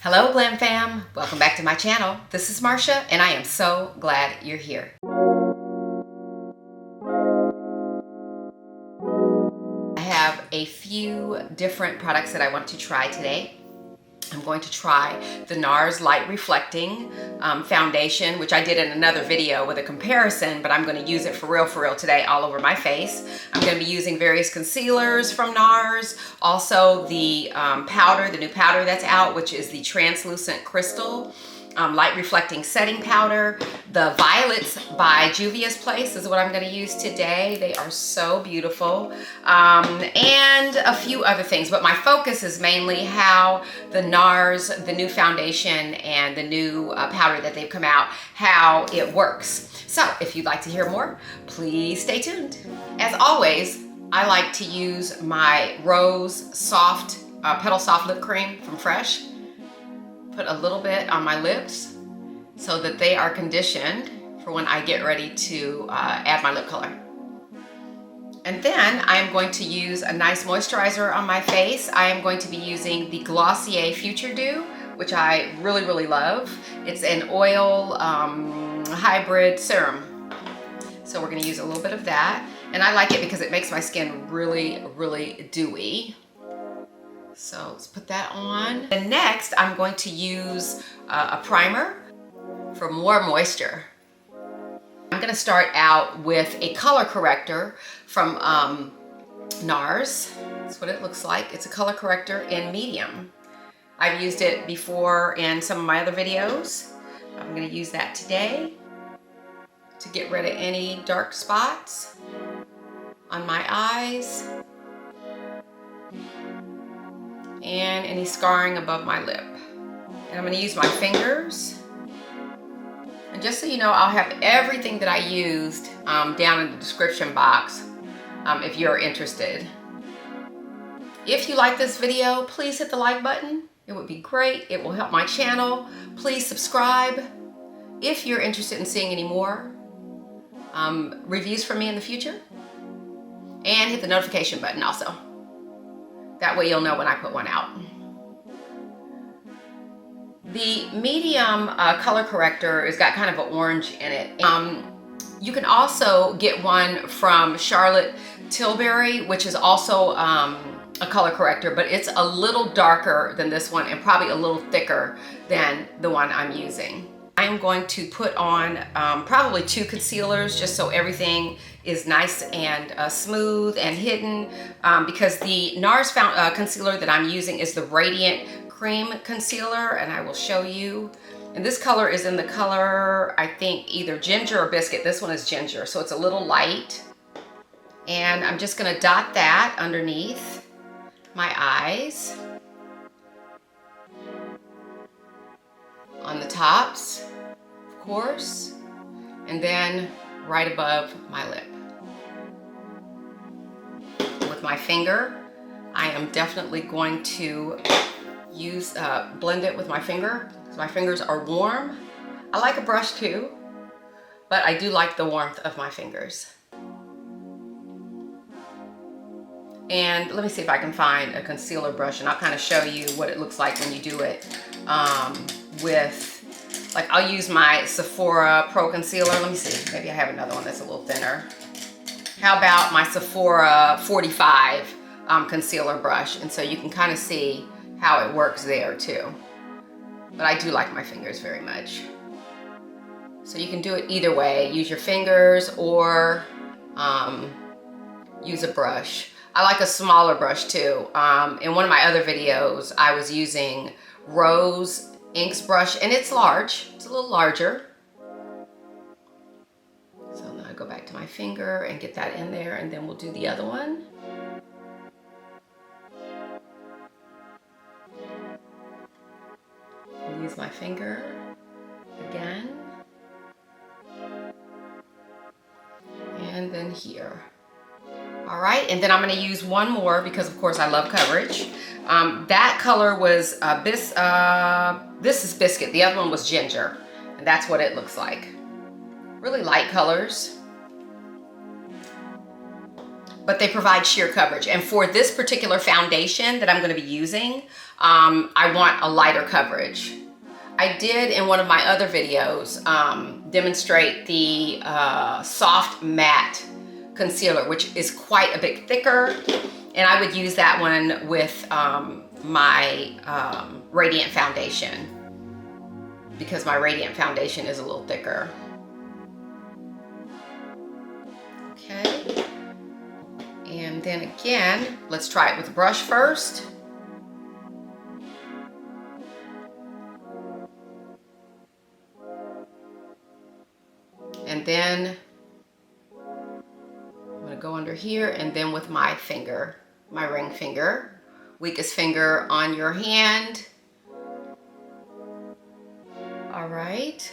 Hello Glam Fam, welcome back to my channel. This is Marsha and I am so glad you're here. I have a few different products that I want to try today. I'm going to try the Nars Light Reflecting Foundation, which I did in another video with a comparison, but I'm going to use it for real today all over my face. I'm going to be using various concealers from Nars, also the powder, the new powder that's out, which is the Translucent Crystal Light Reflecting Setting Powder. The Violets by Juvia's Place is what I'm going to use today. They are so beautiful. And a few other things, but my focus is mainly how the Nars, the new foundation and the new powder that they've come out, how it works. So if you'd like to hear more, please stay tuned. As always, I like to use my Rose Soft Petal Soft Lip Cream from Fresh. Put a little bit on my lips so that they are conditioned for when I get ready to add my lip color. And then I'm going to use a nice moisturizer on my face. I am going to be using the Glossier Future Dew, which I really love. It's an oil hybrid serum. So we're going to use a little bit of that. And I like it because it makes my skin really dewy. So let's put that on. And next, I'm going to use a primer for more moisture. I'm going to start out with a color corrector from Nars. That's what it looks like. It's a color corrector in medium. I've used it before in some of my other videos. I'm going to use that today to get rid of any dark spots on my eyes and any scarring above my lip. And I'm going to use my fingers. And just so you know, I'll have everything that I used down in the description box if you're interested. If you like this video, please hit the like button. It would be great. It will help my channel. Please subscribe if you're interested in seeing any more reviews from me in the future. And hit the notification button also. That way you'll know when I put one out. The medium color corrector has got kind of an orange in it. You can also get one from Charlotte Tilbury, which is also a color corrector, but it's a little darker than this one and probably a little thicker than the one I'm using. I'm going to put on probably 2 concealers just so everything is nice and smooth and hidden because the Nars concealer that I'm using is the Radiant Cream Concealer, and I will show you. And this color is in the color, I think, either Ginger or Biscuit. This one is Ginger, so it's a little light. And I'm just going to dot that underneath my eyes, on the tops, of course, and then right above my lip. With my finger, I am definitely going to use blend it with my finger because my fingers are warm. I like a brush too, but I do like the warmth of my fingers. And let me see if I can find a concealer brush and I'll kind of show you what it looks like when you do it with, like, I'll use my Sephora Pro Concealer. Let me see, maybe I have another one that's a little thinner. How about my Sephora 45 concealer brush? And so you can kind of see how it works there too. But I do like my fingers very much. So you can do it either way. Use your fingers or use a brush. I like a smaller brush too. In one of my other videos, I was using Rose Inks brush, and it's large. It's a little larger. So now I go back to my finger and get that in there, and then we'll do the other one. I'll use my finger again. And then here. All right, and then I'm going to use one more because, of course, I love coverage. That color was this is Biscuit. The other one was Ginger, and that's what it looks like. Really light colors. but they provide sheer coverage. And for this particular foundation that I'm going to be using, I want a lighter coverage. I did in one of my other videos demonstrate the soft matte concealer, which is quite a bit thicker, and I would use that one with my Radiant foundation, because my Radiant foundation is a little thicker. Okay, and then again, let's try it with a brush first. And then I'm gonna go under here, and then with my finger, my ring finger, weakest finger on your hand. All right.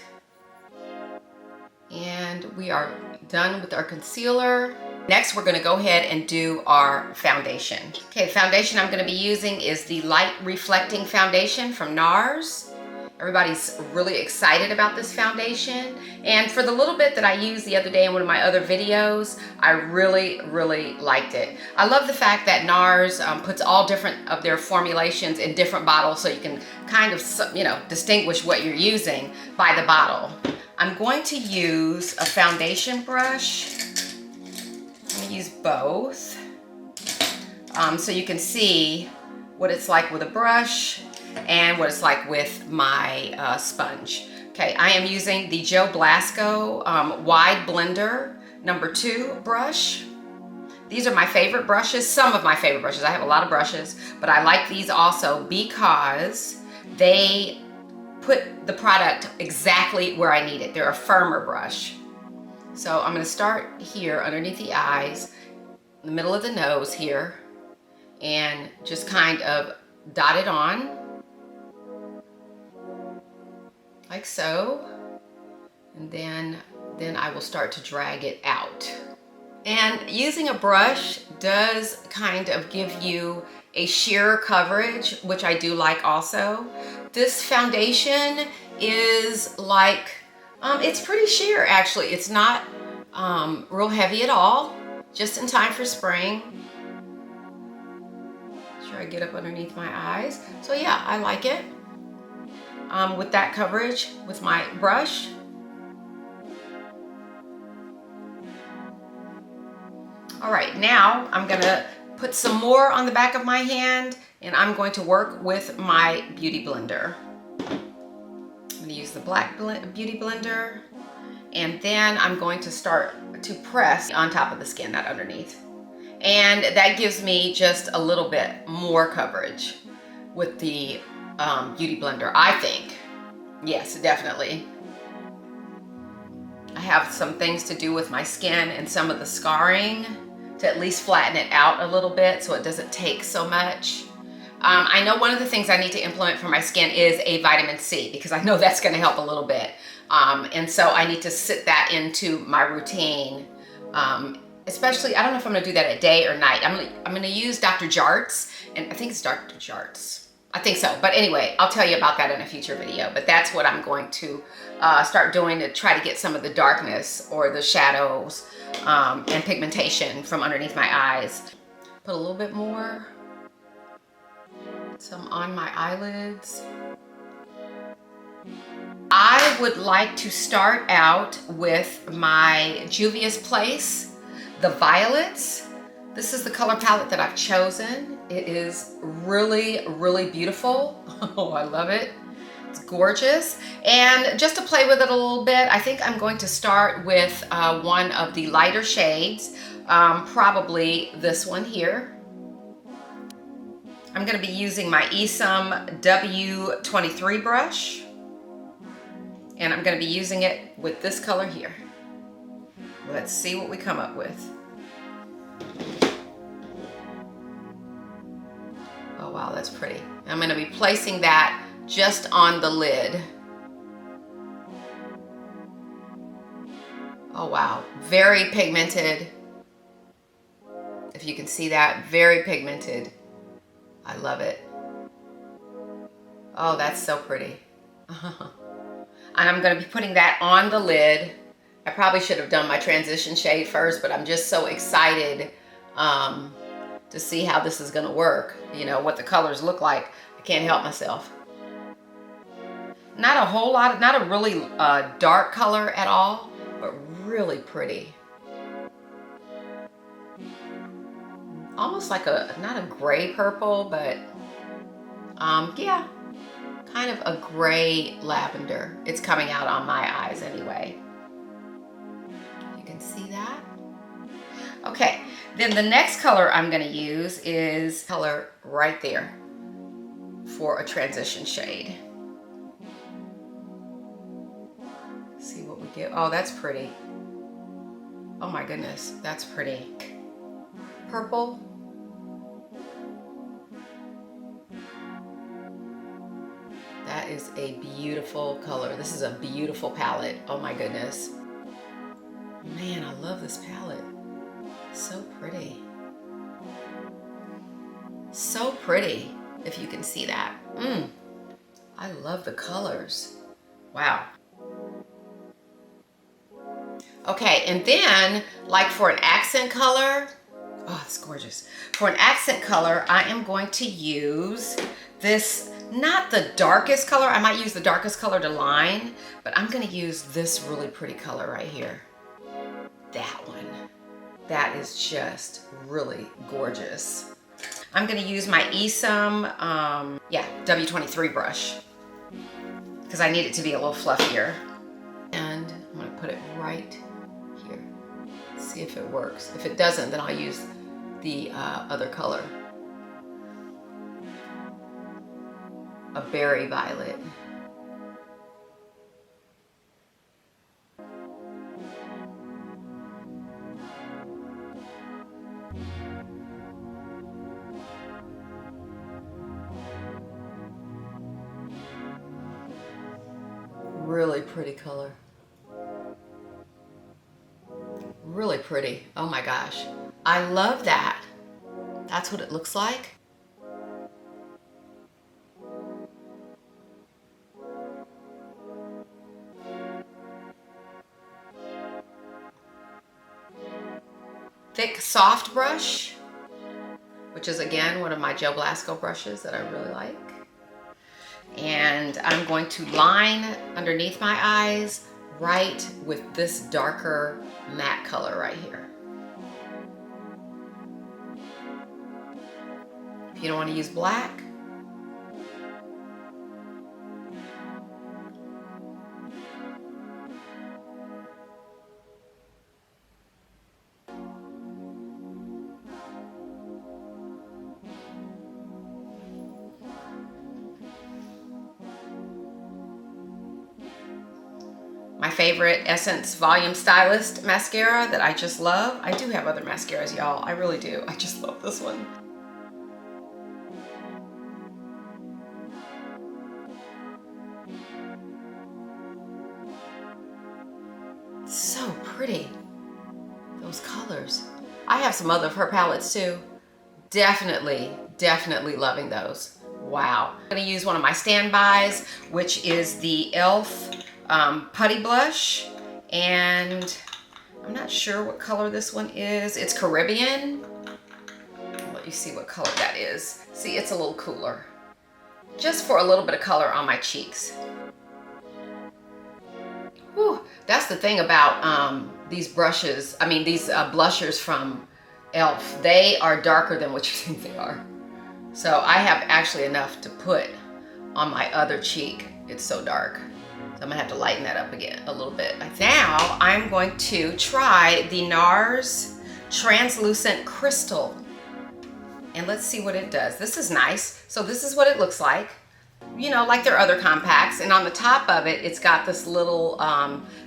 And we are done with our concealer. Next, we're gonna go ahead and do our foundation. Okay, the foundation I'm gonna be using is the Light Reflecting Foundation from Nars. Everybody's really excited about this foundation. And for the little bit that I used the other day in one of my other videos, I really, really liked it. I love the fact that Nars puts all different of their formulations in different bottles, so you can kind of, you know, distinguish what you're using by the bottle. I'm going to use a foundation brush. I'm gonna use both so you can see what it's like with a brush and what it's like with my sponge. Okay, I am using the Joe Blasco Wide Blender #2 brush. These are my favorite brushes, some of my favorite brushes. I have a lot of brushes, but I like these also because they put the product exactly where I need it. They're a firmer brush. So I'm gonna start here underneath the eyes, in the middle of the nose here, and just kind of dot it on, like so. And then I will start to drag it out. And using a brush does kind of give you a sheer coverage, which I do like also. This foundation is like, it's pretty sheer actually. It's not real heavy at all, just in time for spring. Make sure I get up underneath my eyes. So yeah, I like it. With that coverage with my brush. All right, now I'm gonna put some more on the back of my hand, and I'm going to work with my Beauty Blender. I'm gonna use the black Beauty Blender, and then I'm going to start to press on top of the skin, not underneath. And that gives me just a little bit more coverage with the Beauty Blender, I think. Yes, definitely. I have some things to do with my skin and some of the scarring to at least flatten it out a little bit so it doesn't take so much. I know one of the things I need to implement for my skin is a vitamin C, because I know that's gonna help a little bit. And so I need to sit that into my routine. Especially, I don't know if I'm gonna do that at day or night. I'm gonna use Dr. Jart's, and I think it's Dr. Jart's. I think so, but anyway, I'll tell you about that in a future video. But that's what I'm going to start doing to try to get some of the darkness or the shadows and pigmentation from underneath my eyes. Put a little bit more, some on my eyelids. I would like to start out with my Juvia's Place, the Violets. This is the color palette that I've chosen. It is really, really beautiful. Oh, I love it. It's gorgeous. And just to play with it a little bit, I think I'm going to start with one of the lighter shades, probably this one here. I'm going to be using my Esum W23 brush, and I'm going to be using it with this color here. Let's see what we come up with. Oh wow, that's pretty. I'm going to be placing that just on the lid. Oh wow, very pigmented. If you can see that, very pigmented. I love it. Oh, that's so pretty. And I'm going to be putting that on the lid. I probably should have done my transition shade first, but I'm just so excited to see how this is gonna work, you know, what the colors look like. I can't help myself. Not a whole lot, not a really dark color at all, but really pretty. Almost like not a gray purple, but yeah, kind of a gray lavender. It's coming out on my eyes anyway. You can see that. Okay, then the next color I'm gonna use is color right there for a transition shade. See what we get. Oh, that's pretty. Oh my goodness, that's pretty. Purple. That is a beautiful color. This is a beautiful palette. Oh my goodness. Man, I love this palette. So pretty. So pretty, if you can see that. I love the colors. Wow. Okay, and then, like for an accent color, oh, it's gorgeous. For an accent color, I am going to use this, not the darkest color. I might use the darkest color to line, but I'm gonna use this really pretty color right here. That one. That is just really gorgeous. I'm gonna use my Esom, W23 brush, because I need it to be a little fluffier. And I'm gonna put it right here. See if it works. If it doesn't, then I'll use the other color. A berry violet. Really pretty color. Really pretty. Oh my gosh. I love that. That's what it looks like. Thick soft brush, which is again one of my Joe Blasco brushes that I really like. And I'm going to line underneath my eyes right with this darker matte color right here. If you don't want to use black, my favorite Essence Volume Stylist mascara that I just love. I do have other mascaras, y'all. I really do. I just love this one. So pretty. Those colors. I have some other of her palettes too. Definitely loving those. Wow. I'm gonna use one of my standbys, which is the e.l.f. Putty blush, and I'm not sure what color this one is. It's Caribbean. I'll let you see what color that is. See, it's a little cooler. Just for a little bit of color on my cheeks. Whew, that's the thing about these brushes, these blushers from e.l.f. They are darker than what you think they are. So I have actually enough to put on my other cheek. It's so dark. So I'm gonna have to lighten that up again a little bit. Now I'm going to try the Nars Translucent Crystal. And let's see what it does. This is nice. So this is what it looks like. You know, like their other compacts. And on the top of it, it's got this little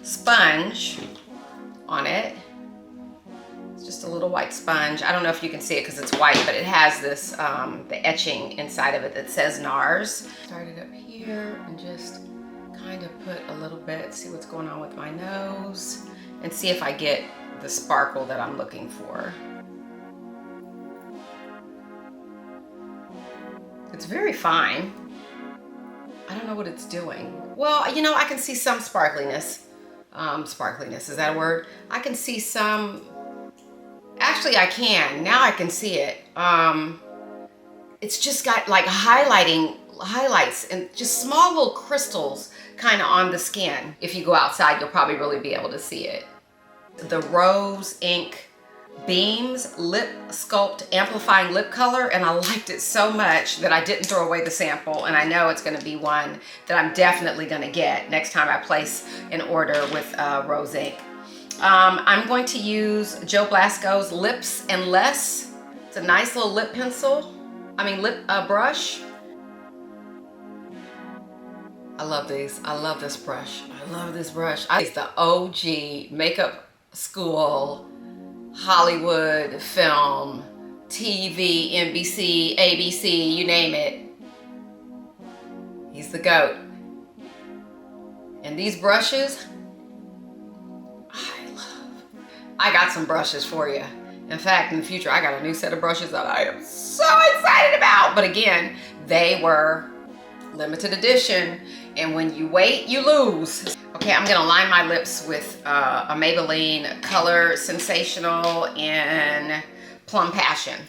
sponge on it. It's just a little white sponge. I don't know if you can see it because it's white, but it has this, the etching inside of it that says Nars. Start it up here and just kind of put a little bit, see what's going on with my nose, and see if I get the sparkle that I'm looking for. It's very fine. I don't know what it's doing. Well, you know, I can see some sparkliness. Sparkliness, is that a word? I can see some, actually I can. Now I can see it. It's just got like highlights and just small little crystals kind of on the skin. If you go outside, you'll probably really be able to see it. The Rose Ink Beams Lip Sculpt Amplifying Lip Color, and I liked it so much that I didn't throw away the sample, and I know it's gonna be one that I'm definitely gonna get next time I place an order with Rose Ink. I'm going to use Joe Blasco's Lips and Less. It's a nice little lip pencil, lip brush. I love these. I love this brush. I love this brush. It's the OG makeup school, Hollywood, film, TV, NBC, ABC, you name it. He's the GOAT. And these brushes, I got some brushes for you. In fact, in the future, I got a new set of brushes that I am so excited about. But again, they were limited edition, and when you wait, you lose. Okay, I'm gonna line my lips with a Maybelline Color Sensational in Plum Passion.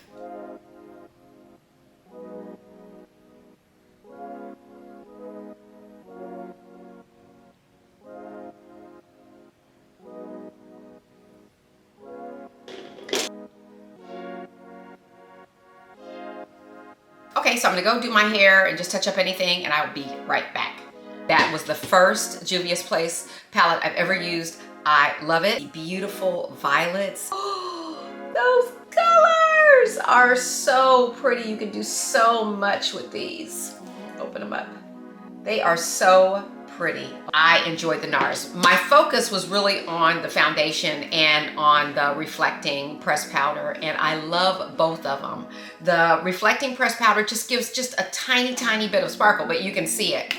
Okay, so I'm gonna go do my hair and just touch up anything, and I'll be right back. That was the first Juvia's Place palette I've ever used. I love it. Beautiful violets. Oh, those colors are so pretty. You can do so much with these. Open them up. They are so pretty. I enjoyed the Nars. My focus was really on the foundation and on the reflecting pressed powder, and I love both of them. The reflecting pressed powder just gives just a tiny, tiny bit of sparkle, but you can see it.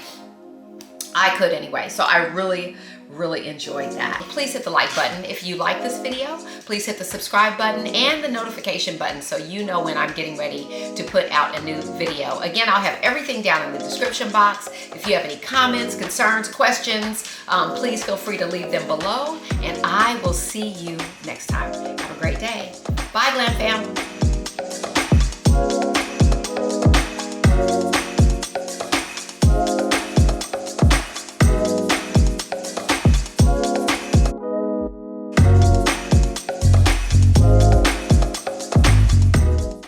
I could anyway, so I really enjoyed that. Please hit the like button if you like this video. Please hit the subscribe button and the notification button so you know when I'm getting ready to put out a new video. Again, I'll have everything down in the description box. If you have any comments, concerns, questions, please feel free to leave them below, and I will see you next time. Have a great day. Bye, Glam Fam.